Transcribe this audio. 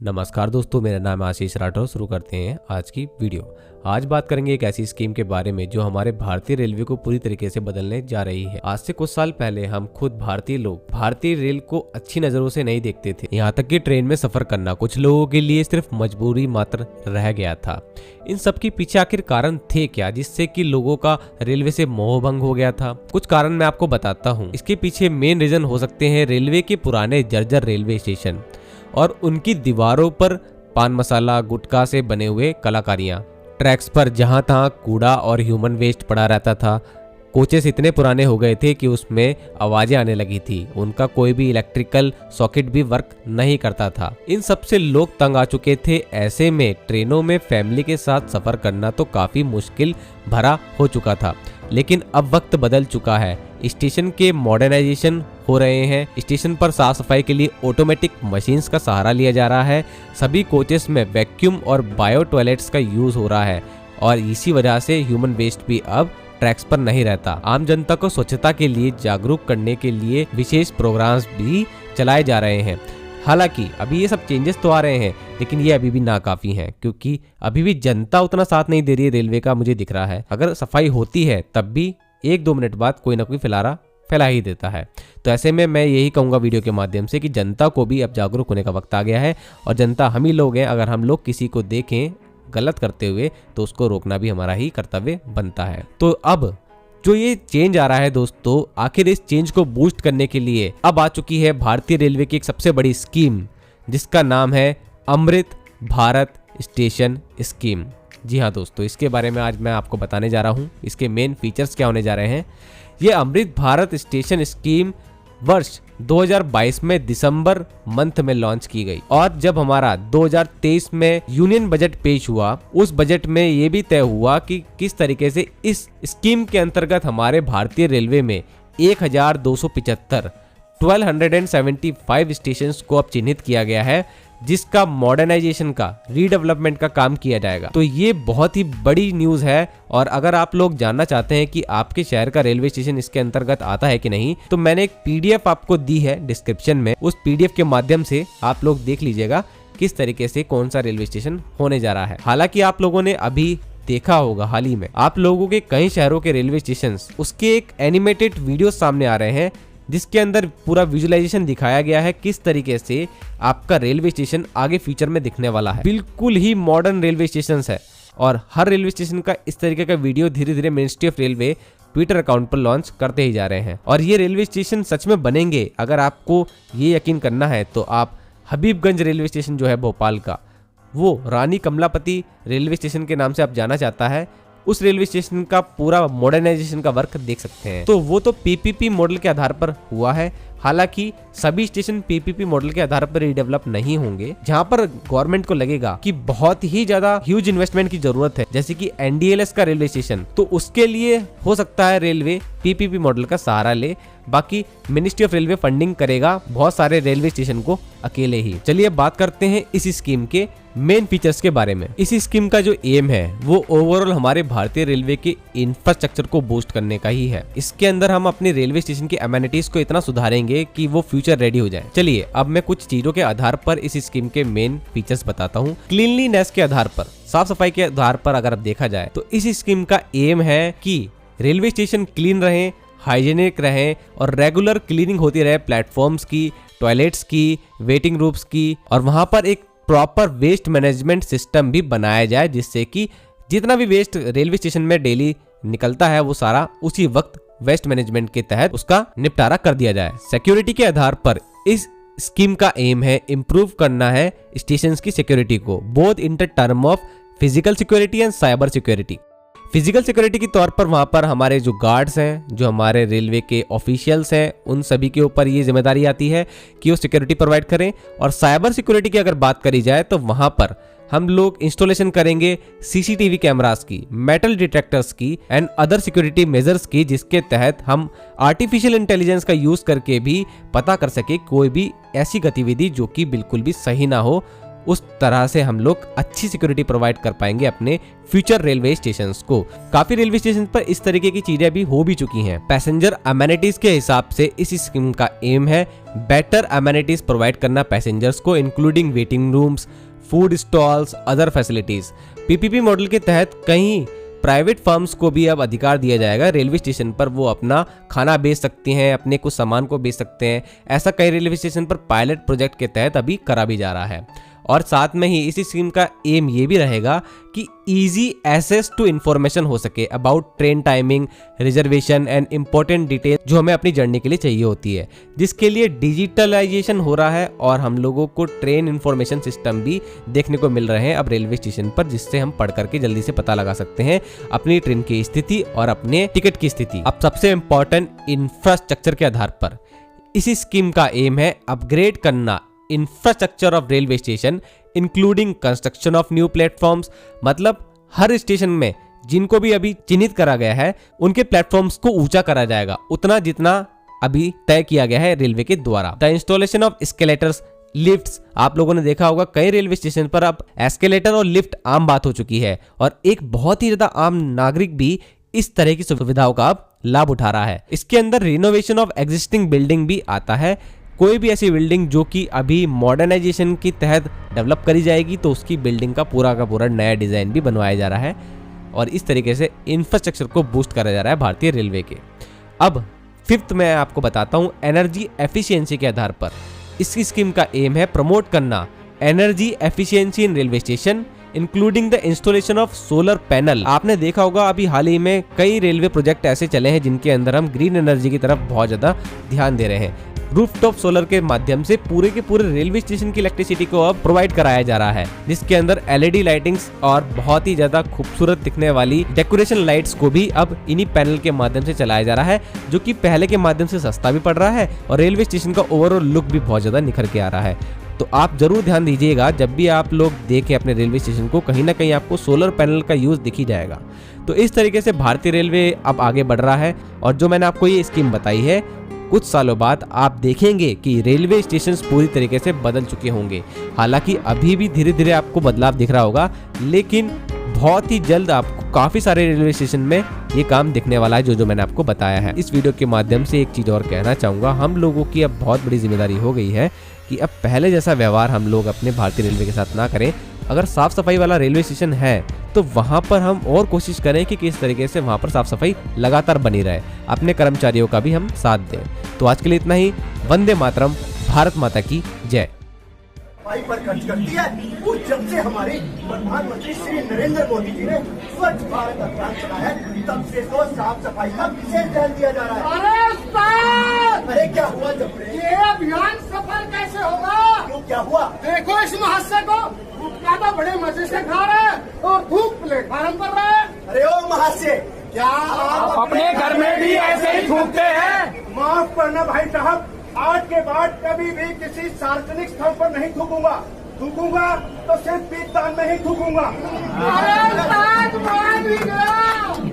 नमस्कार दोस्तों, मेरा नाम है आशीष राठौर। शुरू करते हैं आज की वीडियो। आज बात करेंगे एक ऐसी स्कीम के बारे में जो हमारे भारतीय रेलवे को पूरी तरीके से बदलने जा रही है। आज से कुछ साल पहले हम खुद भारतीय लोग भारतीय रेल को अच्छी नजरों से नहीं देखते थे। यहाँ तक कि ट्रेन में सफर करना कुछ लोगों के लिए सिर्फ मजबूरी मात्र रह गया था। इन सब के पीछे आखिर कारण थे क्या, जिससे कि लोगों का रेलवे से मोह भंग हो गया था? कुछ कारण मैं आपको बताता हूँ। इसके पीछे मेन रीजन हो सकते हैं रेलवे के पुराने जर्जर रेलवे स्टेशन और उनकी दीवारों पर पान मसाला गुटखा से बने हुए कलाकारियां, ट्रैक्स पर जहां तहां कूड़ा और ह्यूमन वेस्ट पड़ा रहता था। कोचेस इतने पुराने हो गए थे कि उसमें आवाजें आने लगी थी। उनका कोई भी इलेक्ट्रिकल सॉकेट भी वर्क नहीं करता था। इन सब से लोग तंग आ चुके थे। ऐसे में ट्रेनों में फैमिली के साथ सफर करना तो काफी मुश्किल भरा हो चुका था। लेकिन अब वक्त बदल चुका है। स्टेशन के मॉडर्नाइजेशन हो रहे हैं। स्टेशन पर साफ सफाई के लिए ऑटोमेटिक मशीन्स का सहारा लिया जा रहा है। सभी कोचेस में वैक्यूम और बायो टॉयलेट्स का यूज हो रहा है और इसी वजह से ह्यूमन वेस्ट भी अब ट्रैक्स पर नहीं रहता। आम जनता को स्वच्छता के लिए जागरूक करने के लिए विशेष प्रोग्राम्स भी चलाए जा रहे हैं। हालांकि अभी ये सब चेंजेस तो आ रहे हैं, लेकिन ये अभी भी नाकाफी हैं, क्योंकि अभी भी जनता उतना साथ नहीं दे रही है रेलवे का, मुझे दिख रहा है। अगर सफाई होती है तब भी 1-2 मिनट बाद कोई ना कोई फैला ही देता है। तो ऐसे में मैं यही कहूंगा वीडियो के माध्यम से कि जनता को भी अब जागरूक होने का वक्त आ गया है और जनता हम ही लोग हैं। अगर हम लोग किसी को देखें गलत करते हुए तो उसको रोकना भी हमारा ही कर्तव्य बनता है। तो अब जो ये चेंज आ रहा है दोस्तों, आखिर इस चेंज को बूस्ट करने के लिए अब आ चुकी है भारतीय रेलवे की एक सबसे बड़ी स्कीम, जिसका नाम है अमृत भारत स्टेशन स्कीम। जी हाँ दोस्तों, इसके बारे में आज मैं आपको बताने जा रहा हूँ। इसके मेन फीचर्स क्या होने जा रहे हैं। ये अमृत भारत स्टेशन स्कीम वर्ष 2022 में दिसंबर मंथ में लॉन्च की गई और जब हमारा 2023 में यूनियन बजट पेश हुआ, उस बजट में ये भी तय हुआ कि किस तरीके से इस स्कीम के अंतर्गत हमारे भारतीय रेलवे में 1275 स्टेशंस को अब चिन्हित किया गया है, जिसका मॉडर्नाइजेशन का रीडेवलपमेंट का काम किया जाएगा। तो ये बहुत ही बड़ी न्यूज़ है और अगर आप लोग जानना चाहते हैं कि आपके शहर का रेलवे स्टेशन इसके अंतर्गत आता है कि नहीं, तो मैंने एक पीडीएफ आपको दी है डिस्क्रिप्शन में। उस पीडीएफ के माध्यम से आप लोग देख लीजिएगा किस तरीके से कौन सा रेलवे स्टेशन होने जा रहा है। हालांकि आप लोगों ने अभी देखा होगा हाल ही में आप लोगों के कई शहरों के रेलवे स्टेशन उसके एक एनिमेटेड वीडियो सामने आ रहे हैं, जिसके अंदर पूरा विजुअलाइजेशन दिखाया गया है किस तरीके से आपका रेलवे स्टेशन आगे फ्यूचर में दिखने वाला है। बिल्कुल ही मॉडर्न रेलवे स्टेशन है और हर रेलवे स्टेशन का इस तरीके का वीडियो धीरे धीरे ministry of railway Twitter account पर लॉन्च करते ही जा रहे हैं। और ये रेलवे स्टेशन सच में बनेंगे। अगर आपको ये यकीन करना है तो आप हबीबगंज रेलवे स्टेशन जो है भोपाल का, वो रानी कमलापति रेलवे स्टेशन के नाम से आप जाना चाहता है, उस रेलवे स्टेशन का पूरा मॉडर्नाइजेशन का वर्क देख सकते हैं। तो वो तो पीपीपी मॉडल के आधार पर हुआ है। हालांकि सभी स्टेशन पीपीपी मॉडल के आधार पर रिडेवलप नहीं होंगे। जहां पर गवर्नमेंट को लगेगा कि बहुत ही ज्यादा ह्यूज इन्वेस्टमेंट की जरूरत है, जैसे कि एनडीएलएस का रेलवे स्टेशन, तो उसके लिए हो सकता है रेलवे पीपीपी मॉडल का सहारा ले। बाकी मिनिस्ट्री ऑफ रेलवे फंडिंग करेगा बहुत सारे रेलवे स्टेशन को अकेले ही। चलिए बात करते हैं इस स्कीम के मेन फीचर्स के बारे में। इस स्कीम का जो एम है वो ओवरऑल हमारे भारतीय रेलवे के इंफ्रास्ट्रक्चर को बूस्ट करने का ही है। इसके अंदर हम अपने रेलवे स्टेशन की एमेनिटीज को इतना सुधारेंगे कि वो फ्यूचर रेडी हो जाए। चलिए अब मैं कुछ चीजों के आधार पर इस स्कीम के मेन फीचर्स बताता हूँ। क्लीनलीनेस के आधार पर, साफ सफाई के आधार पर अगर देखा जाए तो इस स्कीम का एम है कि रेलवे स्टेशन क्लीन रहे, हाइजीनिक रहे और रेगुलर क्लीनिंग होती रहे प्लेटफॉर्म्स की, टॉयलेट्स की, वेटिंग रूम्स की, और वहां पर एक प्रॉपर वेस्ट मैनेजमेंट सिस्टम भी बनाया जाए, जिससे कि जितना भी वेस्ट रेलवे स्टेशन में डेली निकलता है वो सारा उसी वक्त वेस्ट मैनेजमेंट के तहत उसका निपटारा कर दिया जाए। सिक्योरिटी के आधार पर इस स्कीम का एम है इम्प्रूव करना है स्टेशन की सिक्योरिटी को, both in term of physical security and cyber security. Physical security के तौर पर वहां पर हमारे जो गार्ड्स हैं, जो हमारे रेलवे के ऑफिशियल्स हैं, उन सभी के ऊपर ये जिम्मेदारी आती है कि वो सिक्योरिटी प्रोवाइड करें। और साइबर सिक्योरिटी की अगर बात करी जाए तो वहां पर हम लोग इंस्टॉलेशन करेंगे सीसीटीवी कैमरास की, मेटल डिटेक्टर्स की एंड अदर सिक्योरिटी मेजर्स की, जिसके तहत हम आर्टिफिशियल इंटेलिजेंस का यूज करके भी पता कर सके कोई भी ऐसी गतिविधि जो कि बिल्कुल भी सही ना हो, उस तरह से हम लोग अच्छी सिक्योरिटी प्रोवाइड कर पाएंगे अपने फ्यूचर रेलवे स्टेशंस को। काफी रेलवे स्टेशन पर इस तरीके की चीजें भी हो भी चुकी हैं। पैसेंजर अमेनिटीज के हिसाब से इस स्कीम का एम है बेटर अमेनिटीज प्रोवाइड करना पैसेंजर्स को, including waiting rooms, food stalls, other facilities. PPP model के तहत कहीं प्राइवेट फर्म्स को भी अब अधिकार दिया जाएगा रेलवे स्टेशन पर, वो अपना खाना बेच सकती हैं, अपने कुछ सामान को बेच सकते हैं। ऐसा कई रेलवे स्टेशन पर पायलट प्रोजेक्ट के तहत अभी करा भी जा रहा है। और साथ में ही इस स्कीम का एम ये भी रहेगा कि इजी एक्सेस टू इन्फॉर्मेशन हो सके about train timing, reservation and important detail जो हमें अपनी जर्नी के लिए चाहिए होती है, जिसके लिए डिजिटलाइजेशन हो रहा है और हम लोगों को ट्रेन इंफॉर्मेशन सिस्टम भी देखने को मिल रहे हैं अब रेलवे स्टेशन पर, जिससे हम पढ़ करके जल्दी से पता लगा सकते हैं अपनी ट्रेन की स्थिति और अपने टिकट की स्थिति। अब सबसे इंपॉर्टेंट, इंफ्रास्ट्रक्चर के आधार पर इस स्कीम का एम है अपग्रेड करना infrastructure of railway station including construction of new platforms. मतलब हर स्टेशन में जिनको भी अभी चिन्हित करा गया है उनके प्लेटफॉर्म्स को ऊंचा करा जाएगा उतना जितना अभी तय किया गया है रेलवे के द्वारा। The installation of escalators, lifts, आप लोगों ने देखा होगा कई रेलवे स्टेशन पर अब एस्केलेटर और लिफ्ट आम बात हो चुकी है और एक बहुत ही ज्यादा आम नागरिक भी इस तरह की सुविधाओं का लाभ उठा रहा है। इसके अंदर रिनोवेशन ऑफ एग्जिस्टिंग बिल्डिंग भी आता है। कोई भी ऐसी बिल्डिंग जो कि अभी मॉडर्नाइजेशन के तहत डेवलप करी जाएगी तो उसकी बिल्डिंग का पूरा नया डिजाइन भी बनवाया जा रहा है और इस तरीके से इंफ्रास्ट्रक्चर को बूस्ट करा जा रहा है भारतीय रेलवे के। अब फिफ्थ मैं आपको बताता हूं, एनर्जी एफिशिएंसी के आधार पर इस स्कीम का एम है प्रमोट करना energy efficiency in railway station including the installation of solar panel. आपने देखा होगा अभी हाल ही में कई रेलवे प्रोजेक्ट ऐसे चले हैं जिनके अंदर हम ग्रीन एनर्जी की तरफ बहुत ज्यादा ध्यान दे रहे हैं। रूफटॉप सोलर के माध्यम से पूरे के पूरे रेलवे स्टेशन की इलेक्ट्रिसिटी को अब प्रोवाइड कराया जा रहा है, जिसके अंदर एलईडी लाइटिंग्स और बहुत ही ज्यादा खूबसूरत दिखने वाली डेकोरेशन लाइट्स को भी अब इन्हीं पैनल के माध्यम से चलाया जा रहा है, जो कि पहले के माध्यम से सस्ता भी पड़ रहा है और रेलवे स्टेशन का ओवरऑल लुक भी बहुत ज्यादा निखर के आ रहा है। तो आप जरूर ध्यान दीजिएगा जब भी आप लोग देखें अपने रेलवे स्टेशन को, कहीं ना कहीं आपको सोलर पैनल का यूज दिख ही जाएगा। तो इस तरीके से भारतीय रेलवे अब आगे बढ़ रहा है और जो मैंने आपको ये स्कीम बताई है, कुछ सालों बाद आप देखेंगे कि रेलवे स्टेशन पूरी तरीके से बदल चुके होंगे। हालांकि अभी भी धीरे धीरे आपको बदलाव दिख रहा होगा, लेकिन बहुत ही जल्द आपको काफी सारे रेलवे स्टेशन में ये काम दिखने वाला है जो मैंने आपको बताया है। इस वीडियो के माध्यम से एक चीज और कहना चाहूंगा, हम लोगों की अब बहुत बड़ी जिम्मेदारी हो गई है कि अब पहले जैसा व्यवहार हम लोग अपने भारतीय रेलवे के साथ ना करें। अगर साफ सफाई वाला रेलवे स्टेशन है तो वहां पर हम और कोशिश करें कि किस तरीके से वहां पर साफ सफाई लगातार बनी रहे, अपने कर्मचारियों का भी हम साथ दें। तो आज के लिए इतना ही। वंदे मातरम, भारत माता की जय। सफाई पर खर्च करती है वो जब से हमारे प्रधानमंत्री श्री नरेंद्र मोदी जी ने स्वच्छ भारत अभियान चलाया है, तब से तो साफ सफाई का विशेष ध्यान दिया जा रहा है। अरे क्या हुआ जब ये अभियान सफल कैसे होगा? क्यों, क्या हुआ? देखो इस महाशय को, गुटखा तो बड़े मजे से खा रहे हैं और धूप प्लेटफार्म पर रहे हैं। अरे ओ महाशय, क्या आप अपने घर में भी ऐसे ही थूकते हैं? माफ करना भाई साहब, आज के बाद कभी भी किसी सार्वजनिक स्थल पर नहीं थूकूंगा तो सिर्फ पीतदान में ही थूकूंगा। अरे साथ मान भी गया।